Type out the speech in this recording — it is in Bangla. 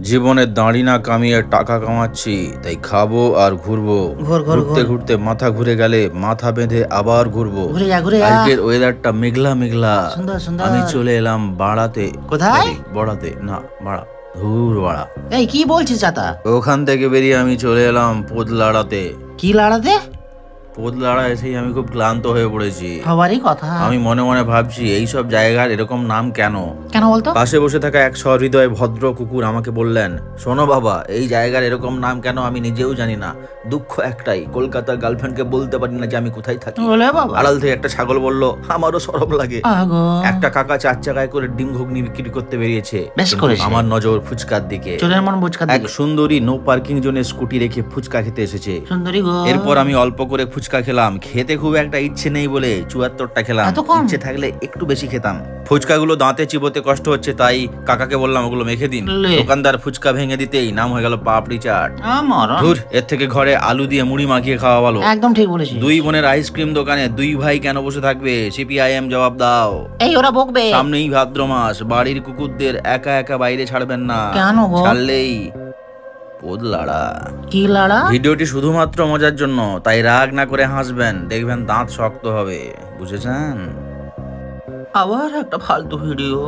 জীবনে দাঁড়ি না কামিয়ে টাকা কামাচ্ছি, তাই খাবো আর ঘুরবো। ঘোর ঘোর ঘুরতে ঘোর ঘুরতে মাথা ঘুরে গেলে মাথা বেঁধে আবার ঘুরবো। ঘুরে যা ঘুরে যা। আজকের ওয়েদারটা মেঘলা মেঘলা। সুন্দর সুন্দর। আমি চলে এলাম বাড়াতে। কোথায়? বড়াতে না, বাড়া, ধুর বাড়া। এই কি বলছিস চাতা? ওখান থেকে বেরিয়ে আমি চলে এলাম পোদলাড়াতে। কি লাড়াতে? পোদলাড়া এসেই আমি খুব ক্লান্ত হয়ে পড়েছি। হবারই কথা। আমি মনে মনে ভাবছি এইসব জায়গার এরকম নাম কেন। কেন বলতো? পাশে বসে থাকা এক সহৃদয় ভদ্র কুকুর আমাকে বললেন, শোনো বাবা, এই জায়গার এরকম নাম কেন আমি নিজেও জানি না। দুঃখ একটাই, কলকাতার গার্লফ্রেন্ডকে বলতে পারি না যে আমি কোথায় থাকি। বলে বাবা। আড়াল থেকে একটা ছাগল বলল, আমারও সরব লাগে। আগো। একটা কাকা 4 চাকায় করে ডিম ঘুগনি বিক্রি করতে বেরিয়েছে। বেশ কিন্তু করেছে। আমার নজর ফুচকার দিকে। চোরের মন বুঝকা এক সুন্দরী নো পার্কিং জোনে স্কুটি রেখে ফুচকা খেতে এসেছে। সুন্দরী গো। এরপর আমি অল্প করে ফুচকা খেলাম। খেতে খুব একটা ইচ্ছে নেই বলে 74টা খেলাম। এত কম? ইচ্ছে থাকলে একটু বেশি খেতাম। ফুচকাগুলো দাঁতে চিবোতে কষ্ট হচ্ছে, তাই কাকাকে বললাম ওগুলো মেখে দিন। লে। দোকানদার ফুচকা ভেঙে দিতেই নাম হয়ে গেল পাপড়ি চাট। আমার ধুর, এর থেকে ঘরে আলু দিয়ে মুড়ি মাখিয়ে খাওয়া ভালো। একদম ঠিক বলেছিস। দুই বোনের আইসক্রিম দোকানে দুই ভাই কেন বসে থাকবে? সিপিআইএম জবাব দাও। এই ওরা বকবে। সামনেই ভাদ্র মাস, বাড়ির কুকুরদের একা একা বাইরে ছাড়বেন না। কেন গো? ছাড়লেই পোদলাড়া। কি লাড়া? ভিডিওটি শুধুমাত্র মজার জন্য, তাই রাগ না করে হাসবেন, দেখবেন দাঁত শক্ত হবে। বুঝেছেন? আবার একটা ফালতু ভিডিও।